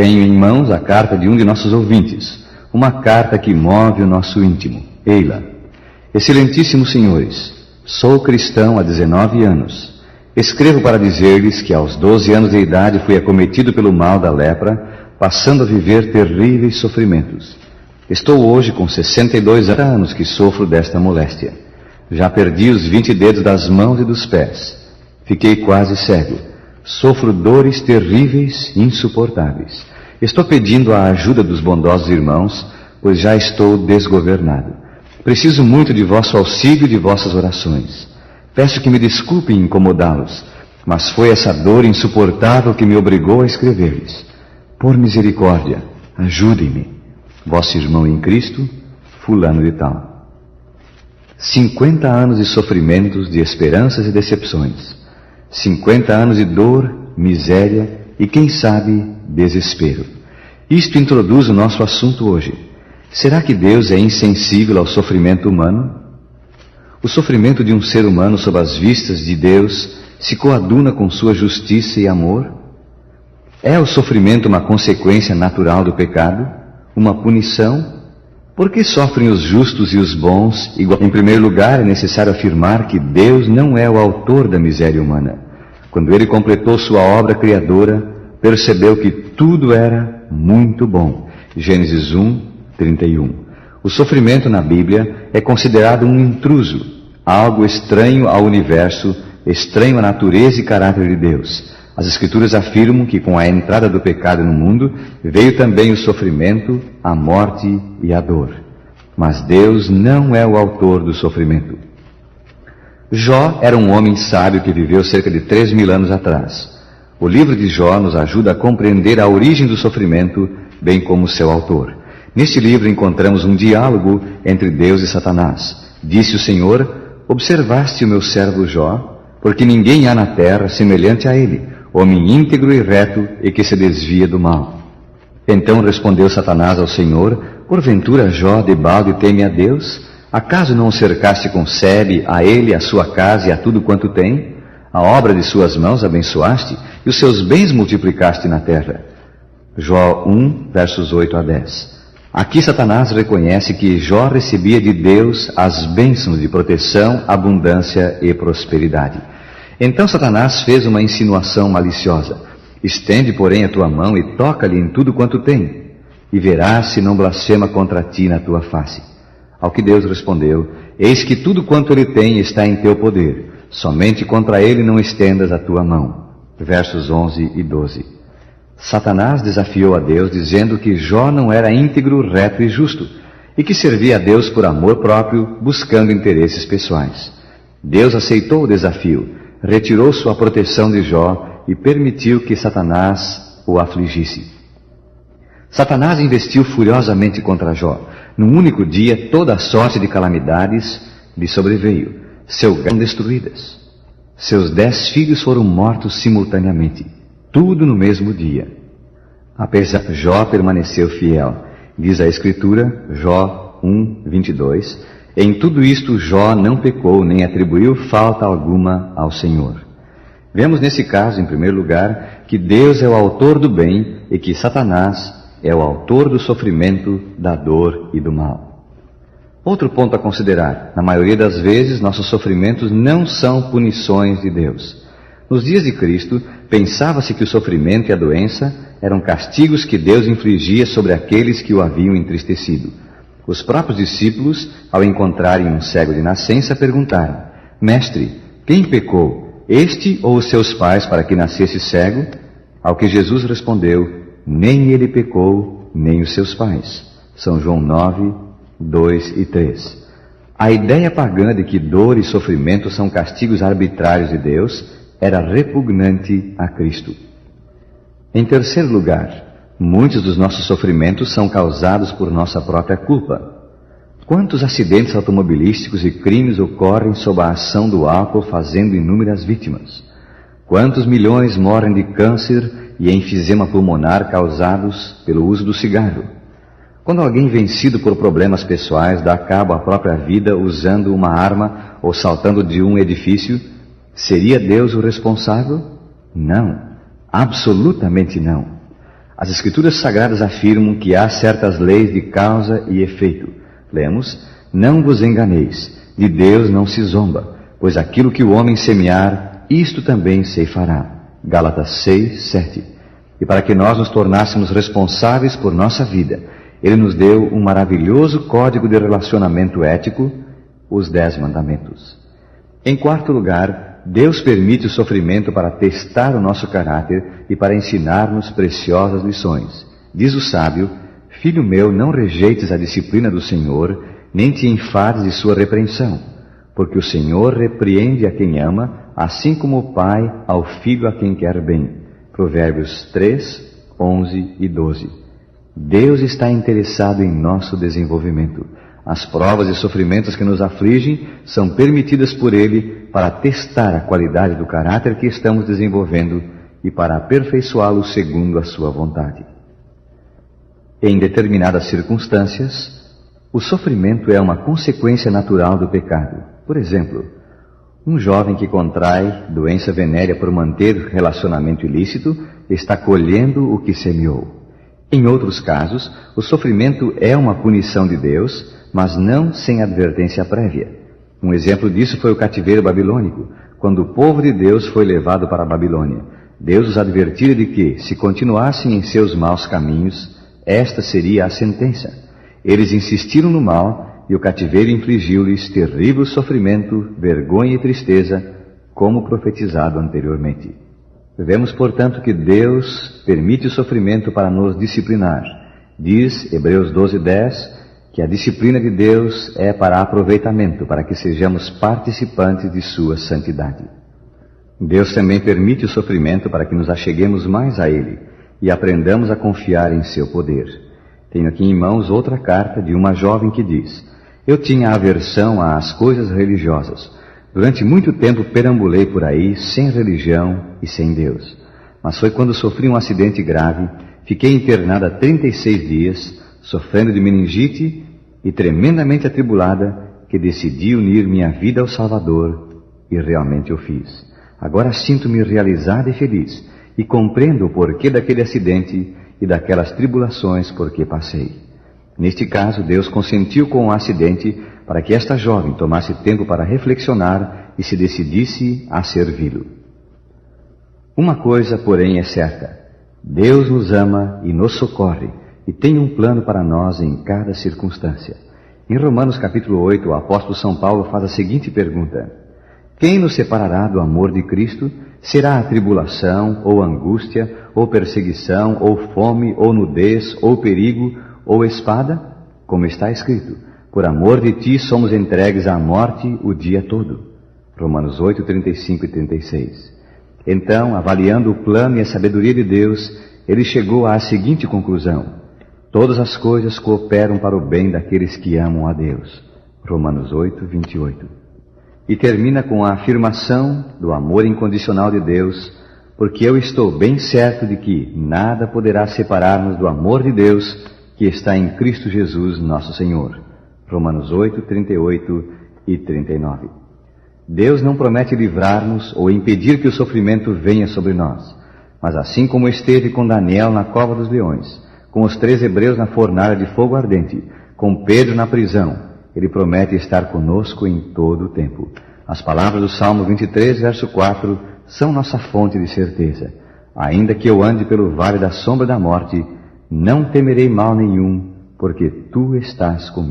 Tenho em mãos a carta de um de nossos ouvintes, uma carta que move o nosso íntimo. Eila. Excelentíssimos senhores, sou cristão há 19 anos. Escrevo para dizer-lhes que aos 12 anos de idade fui acometido pelo mal da lepra, passando a viver terríveis sofrimentos. Estou hoje com 62 anos que sofro desta moléstia. Já perdi os 20 dedos das mãos e dos pés. Fiquei quase cego. Sofro dores terríveis e insuportáveis. Estou pedindo a ajuda dos bondosos irmãos, pois já estou desgovernado. Preciso muito de vosso auxílio e de vossas orações. Peço que me desculpem incomodá-los, mas foi essa dor insuportável que me obrigou a escrever-lhes. Por misericórdia, ajudem-me. Vosso irmão em Cristo, fulano de tal. 50 anos de sofrimentos, de esperanças e decepções. 50 anos de dor, miséria e, quem sabe, desespero. Isto introduz o nosso assunto hoje. Será que Deus é insensível ao sofrimento humano? O sofrimento de um ser humano sob as vistas de Deus se coaduna com sua justiça e amor? É o sofrimento uma consequência natural do pecado? Uma punição? Por que sofrem os justos e os bons? Em primeiro lugar, é necessário afirmar que Deus não é o autor da miséria humana. Quando Ele completou sua obra criadora, percebeu que tudo era muito bom. Gênesis 1, 31. O sofrimento na Bíblia é considerado um intruso, algo estranho ao universo, estranho à natureza e caráter de Deus. As Escrituras afirmam que com a entrada do pecado no mundo, veio também o sofrimento, a morte e a dor. Mas Deus não é o autor do sofrimento. Jó era um homem sábio que viveu cerca de 3.000 anos atrás. O livro de Jó nos ajuda a compreender a origem do sofrimento, bem como seu autor. Neste livro encontramos um diálogo entre Deus e Satanás. Disse o Senhor: observaste o meu servo Jó, porque ninguém há na terra semelhante a ele, homem íntegro e reto e que se desvia do mal. Então respondeu Satanás ao Senhor: porventura Jó debalde teme a Deus? Acaso não o cercaste com sebe, a ele, a sua casa e a tudo quanto tem? A obra de suas mãos abençoaste, e os seus bens multiplicaste na terra. Jó 1, versos 8 a 10. Aqui Satanás reconhece que Jó recebia de Deus as bênçãos de proteção, abundância e prosperidade. Então Satanás fez uma insinuação maliciosa. Estende, porém, a tua mão e toca-lhe em tudo quanto tem, e verás se não blasfema contra ti na tua face. Ao que Deus respondeu: eis que tudo quanto ele tem está em teu poder, somente contra ele não estendas a tua mão. Versos 11 e 12. Satanás desafiou a Deus, dizendo que Jó não era íntegro, reto e justo, e que servia a Deus por amor próprio, buscando interesses pessoais. Deus aceitou o desafio, retirou sua proteção de Jó e permitiu que Satanás o afligisse. Satanás investiu furiosamente contra Jó. Num único dia, toda a sorte de calamidades lhe sobreveio. Seu gado destruídas. Seus 10 filhos foram mortos simultaneamente. Tudo no mesmo dia. Apesar de Jó permaneceu fiel. Diz a Escritura, Jó 1, 22, em tudo isto Jó não pecou, nem atribuiu falta alguma ao Senhor. Vemos nesse caso, em primeiro lugar, que Deus é o autor do bem e que Satanás é o autor do sofrimento, da dor e do mal. Outro ponto a considerar: na maioria das vezes, nossos sofrimentos não são punições de Deus. Nos dias de Cristo, pensava-se que o sofrimento e a doença eram castigos que Deus infligia sobre aqueles que o haviam entristecido. Os próprios discípulos, ao encontrarem um cego de nascença, perguntaram: Mestre, quem pecou, este ou os seus pais, para que nascesse cego? Ao que Jesus respondeu: nem ele pecou, nem os seus pais. São João 9, 2 e 3. A ideia pagã de que dor e sofrimento são castigos arbitrários de Deus era repugnante a Cristo. Em terceiro lugar, muitos dos nossos sofrimentos são causados por nossa própria culpa. Quantos acidentes automobilísticos e crimes ocorrem sob a ação do álcool, fazendo inúmeras vítimas? Quantos milhões morrem de câncer e enfisema pulmonar causados pelo uso do cigarro? Quando alguém vencido por problemas pessoais dá cabo à própria vida usando uma arma ou saltando de um edifício, seria Deus o responsável? Não, absolutamente não. As Escrituras Sagradas afirmam que há certas leis de causa e efeito. Lemos: não vos enganeis, de Deus não se zomba, pois aquilo que o homem semear, isto também ceifará. Gálatas 6, 7. E para que nós nos tornássemos responsáveis por nossa vida, Ele nos deu um maravilhoso código de relacionamento ético, os 10 mandamentos. Em quarto lugar, Deus permite o sofrimento para testar o nosso caráter e para ensinar-nos preciosas lições. Diz o sábio: filho meu, não rejeites a disciplina do Senhor, nem te enfades de sua repreensão, porque o Senhor repreende a quem ama, assim como o pai ao filho a quem quer bem. Provérbios 3, 11 e 12. Deus está interessado em nosso desenvolvimento. As provas e sofrimentos que nos afligem são permitidas por Ele para testar a qualidade do caráter que estamos desenvolvendo e para aperfeiçoá-lo segundo a sua vontade. Em determinadas circunstâncias, o sofrimento é uma consequência natural do pecado. Por exemplo, um jovem que contrai doença venérea por manter relacionamento ilícito está colhendo o que semeou. Em outros casos, o sofrimento é uma punição de Deus, mas não sem advertência prévia. Um exemplo disso foi o cativeiro babilônico, quando o povo de Deus foi levado para a Babilônia. Deus os advertira de que, se continuassem em seus maus caminhos, esta seria a sentença. Eles insistiram no mal e o cativeiro infligiu-lhes terrível sofrimento, vergonha e tristeza, como profetizado anteriormente. Vemos, portanto, que Deus permite o sofrimento para nos disciplinar. Diz Hebreus 12:10 que a disciplina de Deus é para aproveitamento, para que sejamos participantes de sua santidade. Deus também permite o sofrimento para que nos acheguemos mais a Ele e aprendamos a confiar em seu poder. Tenho aqui em mãos outra carta de uma jovem que diz: eu tinha aversão às coisas religiosas. Durante muito tempo perambulei por aí sem religião e sem Deus. Mas foi quando sofri um acidente grave, fiquei internada 36 dias, sofrendo de meningite e tremendamente atribulada, que decidi unir minha vida ao Salvador, e realmente o fiz. Agora sinto-me realizada e feliz, e compreendo o porquê daquele acidente e daquelas tribulações por que passei. Neste caso, Deus consentiu com o acidente para que esta jovem tomasse tempo para reflexionar e se decidisse a servi-lo. Uma coisa, porém, é certa: Deus nos ama e nos socorre, e tem um plano para nós em cada circunstância. Em Romanos capítulo 8, o apóstolo São Paulo faz a seguinte pergunta: quem nos separará do amor de Cristo? Será a tribulação, ou angústia, ou perseguição, ou fome, ou nudez, ou perigo, ou espada? Como está escrito: por amor de ti somos entregues à morte o dia todo. Romanos 8, 35 e 36. Então, avaliando o plano e a sabedoria de Deus, ele chegou à seguinte conclusão: todas as coisas cooperam para o bem daqueles que amam a Deus. Romanos 8, 28. E termina com a afirmação do amor incondicional de Deus: porque eu estou bem certo de que nada poderá separar-nos do amor de Deus que está em Cristo Jesus, nosso Senhor. Romanos 8, 38 e 39. Deus não promete livrar-nos ou impedir que o sofrimento venha sobre nós, mas assim como esteve com Daniel na cova dos leões, com os 3 hebreus na fornalha de fogo ardente, com Pedro na prisão, Ele promete estar conosco em todo o tempo. As palavras do Salmo 23, verso 4, são nossa fonte de certeza. Ainda que eu ande pelo vale da sombra da morte, não temerei mal nenhum, porque Tu estás comigo.